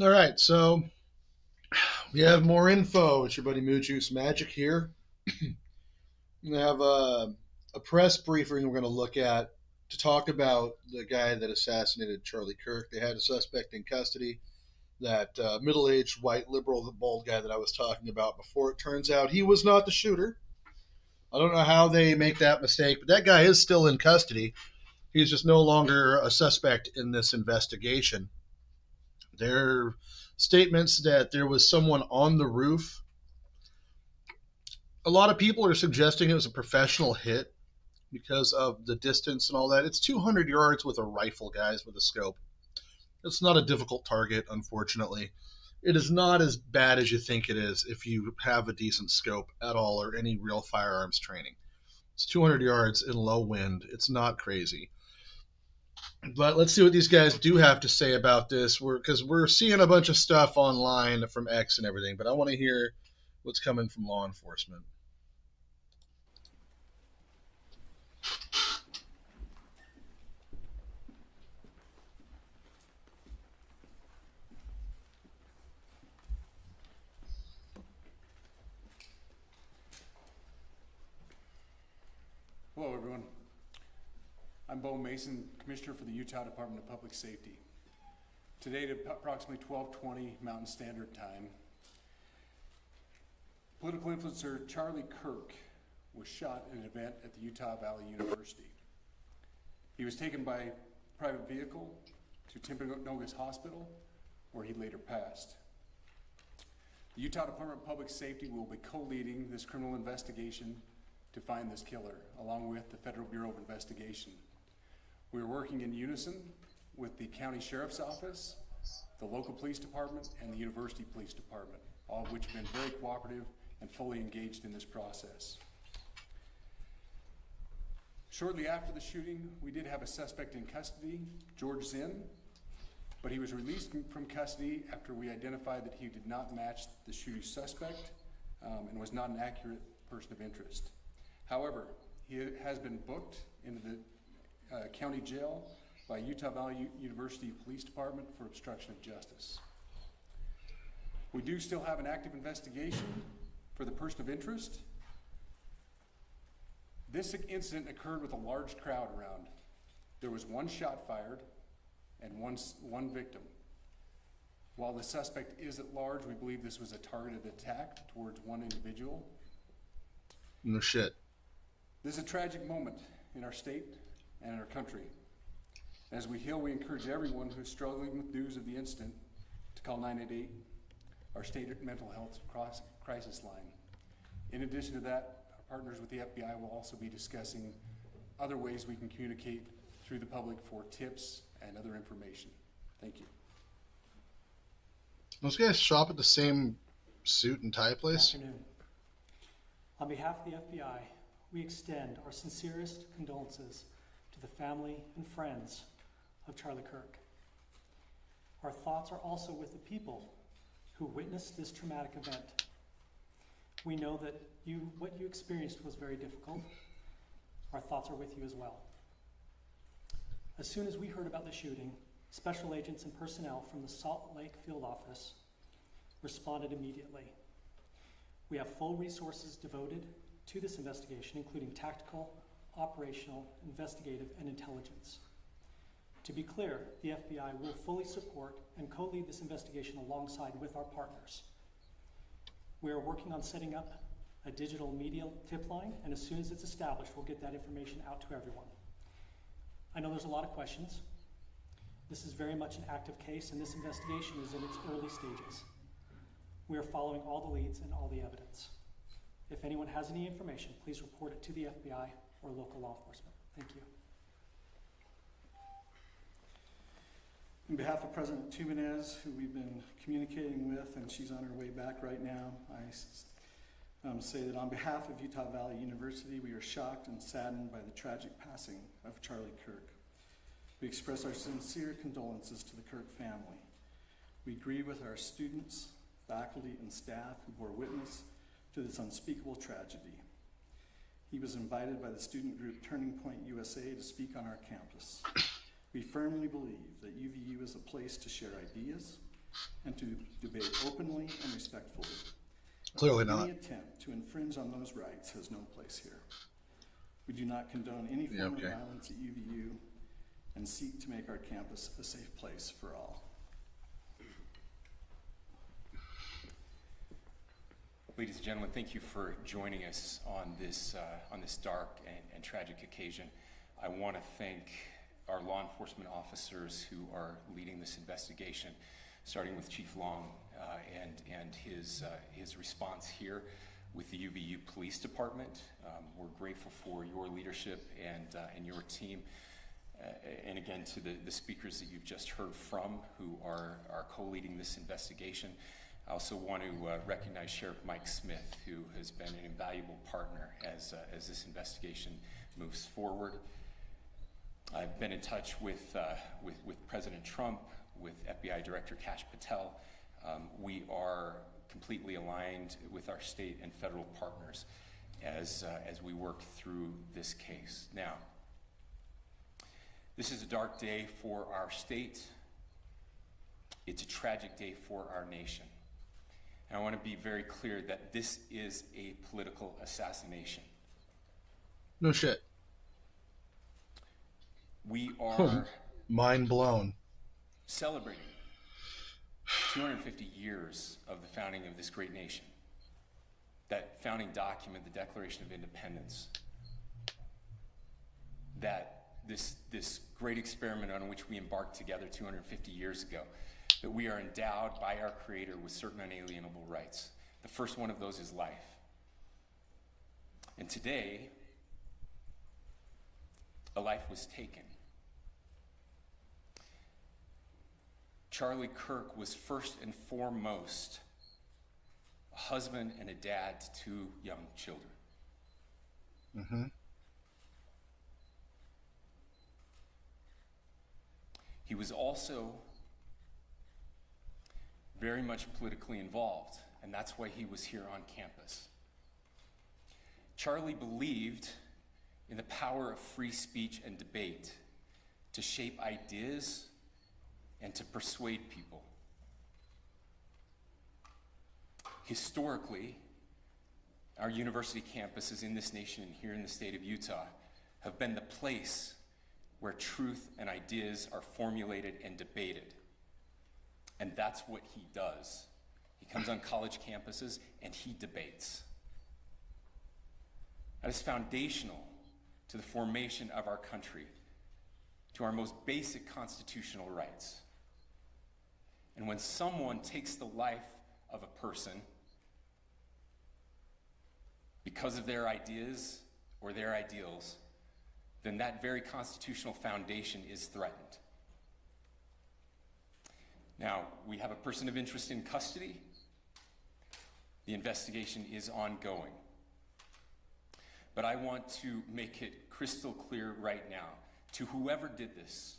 All right, so we have more info. It's your buddy Moo Juice Magic here. We have a press briefing we're going to look at to talk about the guy that assassinated Charlie Kirk. They had a suspect in custody, that middle aged white liberal, the bald guy that I was talking about before. It turns out he was not the shooter. I don't know how they make that mistake, but that guy is still in custody. He's just no longer a suspect in this investigation. There are statements that there was someone on the roof. A lot of people are suggesting it was a professional hit because of the distance and all that. It's 200 yards with a rifle, guys, with a scope. It's not a difficult target, unfortunately. It is not as bad as you think it is if you have a decent scope at all or any real firearms training. It's 200 yards in low wind. It's not crazy. But let's see what these guys do have to say about this. Because we're seeing a bunch of stuff online from X and everything, but I want to hear what's coming from law enforcement. Hello, everyone. I'm Bo Mason, Commissioner for the Utah Department of Public Safety. Today, at approximately 12:20 Mountain Standard Time, political influencer Charlie Kirk was shot at an event at the Utah Valley University. He was taken by private vehicle to Timpanogos Hospital, where he later passed. The Utah Department of Public Safety will be co-leading this criminal investigation to find this killer, along with the Federal Bureau of Investigation. We are working in unison with the County Sheriff's Office, the local police department, and the University Police Department, all of which have been very cooperative and fully engaged in this process. Shortly after the shooting, we did have a suspect in custody, George Zinn, but he was released from custody after we identified that he did not match the shooting suspect and was not an accurate person of interest. However, he has been booked into the county jail by Utah Valley University Police Department for obstruction of justice. We do still have an active investigation for the person of interest. This incident occurred with a large crowd around. There was one shot fired and one victim. While the suspect is at large, we believe this was a targeted attack towards one individual. No shit. This is a tragic moment in our state and in our country. As we heal, we encourage everyone who is struggling with news of the incident to call 988, our state mental health crisis line. In addition to that, our partners with the FBI will also be discussing other ways we can communicate through the public for tips and other information. Thank you. Those guys shop at the same suit and tie place? Good afternoon. On behalf of the FBI, we extend our sincerest condolences to the family and friends of Charlie Kirk. Our thoughts are also with the people who witnessed this traumatic event. We know that what you experienced was very difficult. Our thoughts are with you as well. As soon as we heard about the shooting, special agents and personnel from the Salt Lake Field Office responded immediately. We have full resources devoted to this investigation, including tactical, operational, investigative, and intelligence. To be clear, the FBI will fully support and co-lead this investigation alongside with our partners. We are working on setting up a digital media tip line, and as soon as it's established, we'll get that information out to everyone. I know there's a lot of questions. This is very much an active case, and this investigation is in its early stages. We are following all the leads and all the evidence. If anyone has any information, please report it to the FBI or local law enforcement. Thank you. On behalf of President Tumenez, who we've been communicating with, and she's on her way back right now, I say that on behalf of Utah Valley University, we are shocked and saddened by the tragic passing of Charlie Kirk. We express our sincere condolences to the Kirk family. We grieve with our students, faculty, and staff who bore witness to this unspeakable tragedy. He was invited by the student group Turning Point USA to speak on our campus. We firmly believe that UVU is a place to share ideas, and to debate openly and respectfully. Clearly not. Any attempt to infringe on those rights has no place here. We do not condone any form of violence at UVU and seek to make our campus a safe place for all. Ladies and gentlemen, thank you for joining us on this dark and tragic occasion. I want to thank our law enforcement officers who are leading this investigation, starting with Chief Long and his response here with the UVU Police Department. We're grateful for your leadership and your team. And again, to the speakers that you've just heard from who are co-leading this investigation. I also want to recognize Sheriff Mike Smith, who has been an invaluable partner as this investigation moves forward. I've been in touch with President Trump, with FBI Director Kash Patel. We are completely aligned with our state and federal partners as we work through this case. Now, this is a dark day for our state. It's a tragic day for our nation. And I want to be very clear that this is a political assassination. No shit. We are mind blown. celebrating 250 years of the founding of this great nation. That founding document, the Declaration of Independence, that this great experiment on which we embarked together 250 years ago, that we are endowed by our Creator with certain unalienable rights. The first one of those is life. And today, a life was taken. Charlie Kirk was first and foremost a husband and a dad to two young children. Mm-hmm. He was also very much politically involved, and that's why he was here on campus. Charlie believed in the power of free speech and debate to shape ideas and to persuade people. Historically, our university campuses in this nation and here in the state of Utah have been the place where truth and ideas are formulated and debated. And that's what he does. He comes on college campuses and he debates. That is foundational to the formation of our country, to our most basic constitutional rights. And when someone takes the life of a person because of their ideas or their ideals, then that very constitutional foundation is threatened. Now, we have a person of interest in custody. The investigation is ongoing. But I want to make it crystal clear right now, to whoever did this,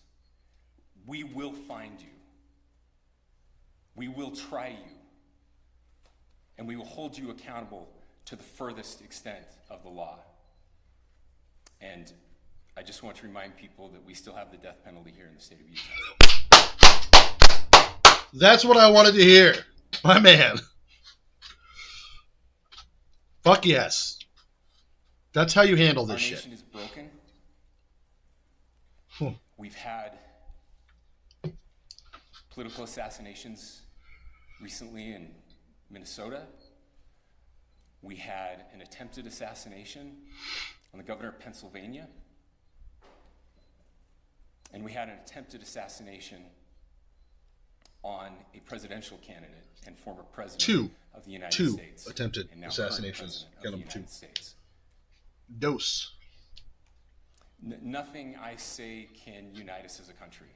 we will find you. We will try you. And we will hold you accountable to the furthest extent of the law. And I just want to remind people that we still have the death penalty here in the state of Utah. That's what I wanted to hear. My man. Fuck yes. That's how you handle this Our shit. nation is broken. Hmm. We've had political assassinations recently in Minnesota. We had an attempted assassination on the governor of Pennsylvania. And we had an attempted assassination on a presidential candidate and former president of the United States. Two attempted and now current assassinations. president of Got the them two. United States. Dose. Nothing I say can unite us as a country.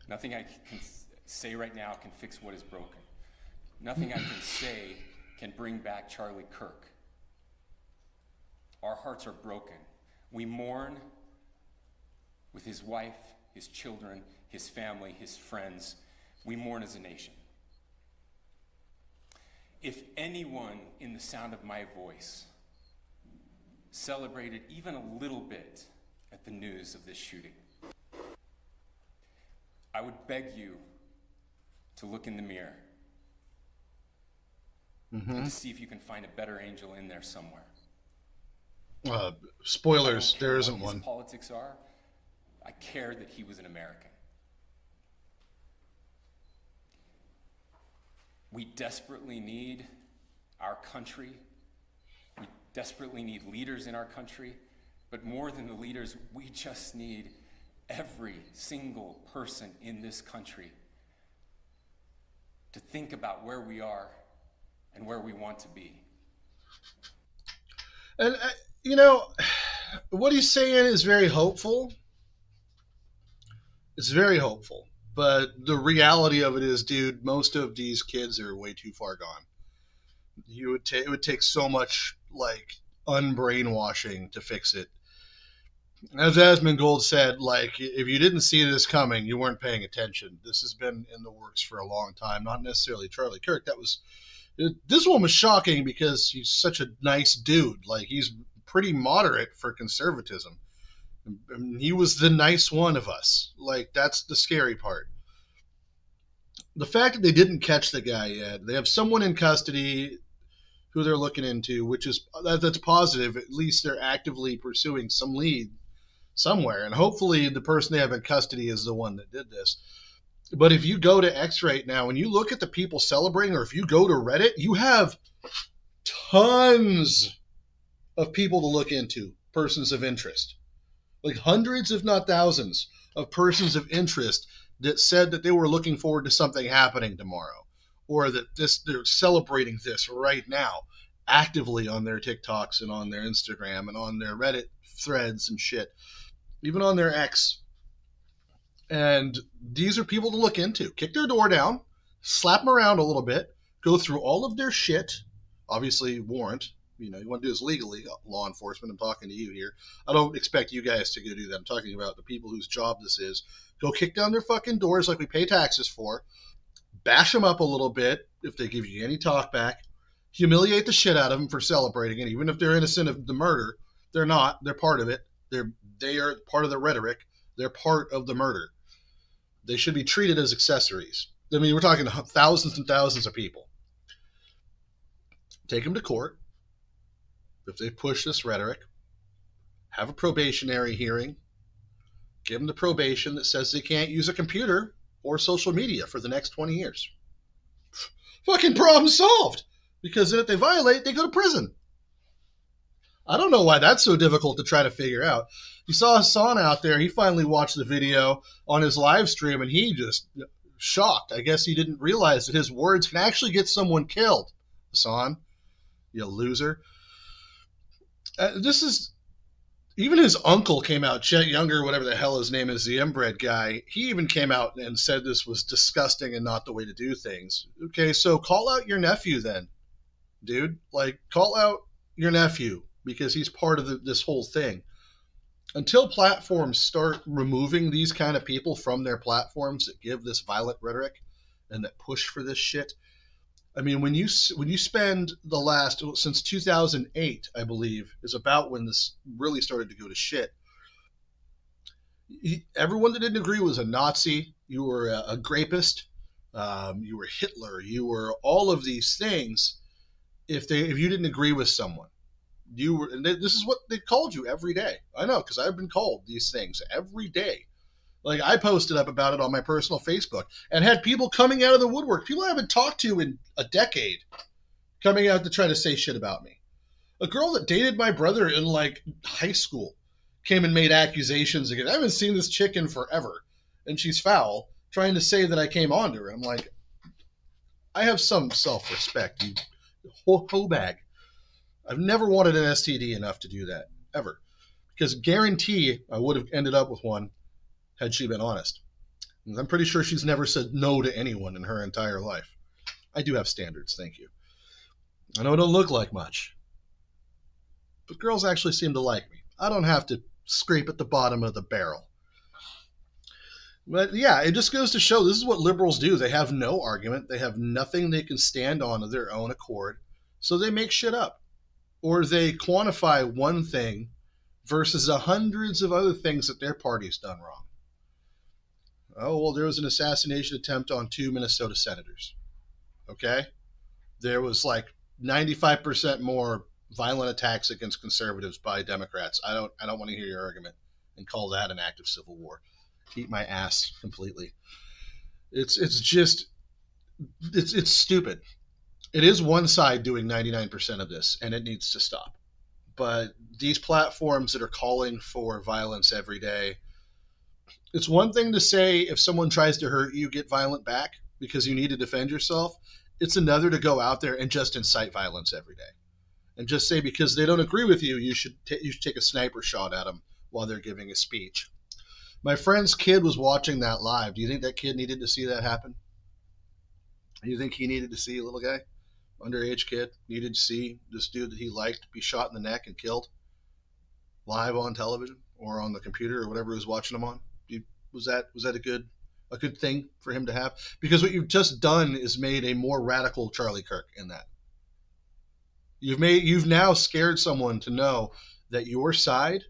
Nothing I can say right now can fix what is broken. Nothing I can say can bring back Charlie Kirk. Our hearts are broken. We mourn with his wife, his children, his family, his friends. We mourn as a nation. If anyone in the sound of my voice celebrated even a little bit at the news of this shooting, I would beg you to look in the mirror and to see if you can find a better angel in there somewhere. Spoilers, I don't care there what isn't his one. politics are. I care that he was an American. We desperately need our country. We desperately need leaders in our country. But more than the leaders, we just need every single person in this country to think about where we are and where we want to be. And, what he's saying is very hopeful. It's very hopeful. But the reality of it is, dude, most of these kids are way too far gone. It would take so much, like, unbrainwashing to fix it. As Asmongold said, like, if you didn't see this coming, you weren't paying attention. This has been in the works for a long time. Not necessarily Charlie Kirk. This one was shocking because he's such a nice dude. Like, he's pretty moderate for conservatism. I mean, he was the nice one of us. Like, that's the scary part. The fact that they didn't catch the guy yet, they have someone in custody who they're looking into, that's positive. At least they're actively pursuing some lead somewhere, and hopefully the person they have in custody is the one that did this. But if you go to X right now and you look at the people celebrating, or if you go to Reddit, you have tons of people to look into, persons of interest. Like hundreds, if not thousands, of persons of interest that said that they were looking forward to something happening tomorrow, or that they're celebrating this right now, actively on their TikToks and on their Instagram and on their Reddit threads and shit, even on their X. And these are people to look into. Kick their door down, slap them around a little bit, go through all of their shit, obviously warrant. You want to do this legally, law enforcement. I'm talking to you here. I don't expect you guys to go do that. I'm talking about the people whose job this is. Go kick down their fucking doors like we pay taxes for. Bash them up a little bit if they give you any talk back. Humiliate the shit out of them for celebrating it. Even if they're innocent of the murder, they're not. They're part of it. They are part of the rhetoric. They're part of the murder. They should be treated as accessories. I mean, we're talking thousands and thousands of people. Take them to court. If they push this rhetoric, have a probationary hearing, give them the probation that says they can't use a computer or social media for the next 20 years. Fucking problem solved. Because then if they violate, they go to prison. I don't know why that's so difficult to try to figure out. You saw Hassan out there. He finally watched the video on his live stream, and he just shocked. I guess he didn't realize that his words can actually get someone killed. Hassan, you loser. Even his uncle came out, Chet Younger, whatever the hell his name is, the inbred guy. He even came out and said this was disgusting and not the way to do things. Okay, so call out your nephew then, dude. Like, call out your nephew because he's part of this whole thing. Until platforms start removing these kind of people from their platforms that give this violent rhetoric and that push for this shit, I mean, when you spend since 2008, I believe, is about when this really started to go to shit. Everyone that didn't agree was a Nazi. You were a grapist. You were Hitler. You were all of these things. If you didn't agree with someone, this is what they called you every day. I know, because I've been called these things every day. Like, I posted up about it on my personal Facebook and had people coming out of the woodwork, people I haven't talked to in a decade, coming out to try to say shit about me. A girl that dated my brother in, like, high school came and made accusations again. I haven't seen this chick in forever, and she's foul, trying to say that I came on to her. I'm like, I have some self-respect, you hoe bag. I've never wanted an STD enough to do that, ever. Because guarantee I would have ended up with one had she been honest. And I'm pretty sure she's never said no to anyone in her entire life. I do have standards, thank you. I know I don't look like much, but girls actually seem to like me. I don't have to scrape at the bottom of the barrel. But yeah, it just goes to show this is what liberals do. They have no argument. They have nothing they can stand on of their own accord. So they make shit up. Or they quantify one thing versus the hundreds of other things that their party's done wrong. Oh, well, there was an assassination attempt on 2 Minnesota senators. Okay? There was like 95% more violent attacks against conservatives by Democrats. I don't want to hear your argument and call that an act of civil war. Eat my ass completely. It's stupid. It is one side doing 99% of this, and it needs to stop. But these platforms that are calling for violence every day, it's one thing to say if someone tries to hurt you, get violent back because you need to defend yourself. It's another to go out there and just incite violence every day. And just say because they don't agree with you, you should take a sniper shot at them while they're giving a speech. My friend's kid was watching that live. Do you think that kid needed to see that happen? Do you think he needed to see a little guy, underage kid, needed to see this dude that he liked be shot in the neck and killed live on television or on the computer or whatever he was watching them on? Was that a good thing for him to have? Because what you've just done is made a more radical Charlie Kirk in that. You've now scared someone to know that your side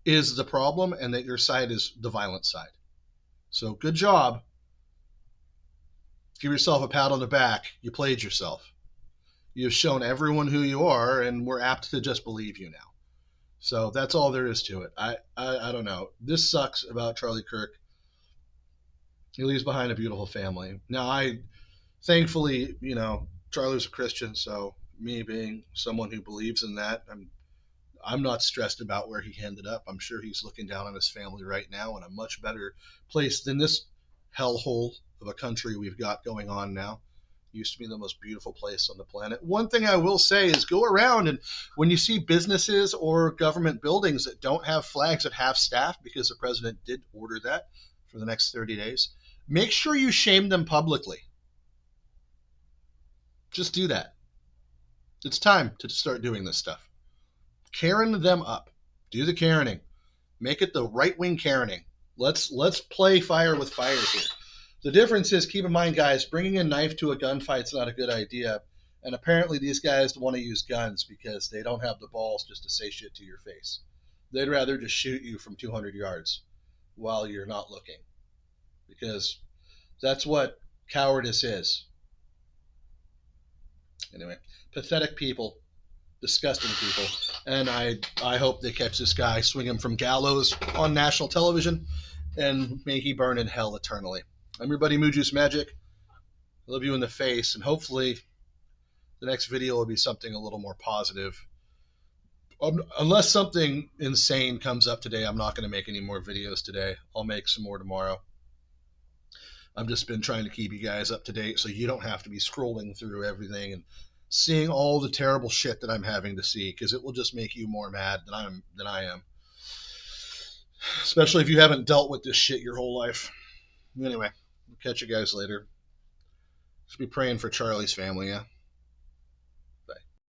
is the problem and that your side is the violent side. So good job. Give yourself a pat on the back. You played yourself. You've shown everyone who you are, and we're apt to just believe you now. So that's all there is to it. I don't know. This sucks about Charlie Kirk. He leaves behind a beautiful family. Now, thankfully, Charlie's a Christian, so me being someone who believes in that, I'm not stressed about where he ended up. I'm sure he's looking down on his family right now in a much better place than this hellhole of a country we've got going on now. It used to be the most beautiful place on the planet. One thing I will say is go around, and when you see businesses or government buildings that don't have flags at half staff, because the president did order that for the next 30 days, make sure you shame them publicly. Just do that. It's time to start doing this stuff. Karen them up. Do the Karening. Make it the right-wing Karening. Let's play fire with fire here. The difference is, keep in mind, guys, bringing a knife to a gunfight's not a good idea. And apparently these guys want to use guns because they don't have the balls just to say shit to your face. They'd rather just shoot you from 200 yards while you're not looking. Because that's what cowardice is. Anyway, pathetic people. Disgusting people. And I hope they catch this guy, swing him from gallows on national television, and may he burn in hell eternally. I'm your buddy Moojuice Magic. I love you in the face, and hopefully the next video will be something a little more positive. Unless something insane comes up today, I'm not going to make any more videos today. I'll make some more tomorrow. I've just been trying to keep you guys up to date so you don't have to be scrolling through everything and seeing all the terrible shit that I'm having to see, because it will just make you more mad than I am. Especially if you haven't dealt with this shit your whole life. Anyway, we'll catch you guys later. Just be praying for Charlie's family, yeah?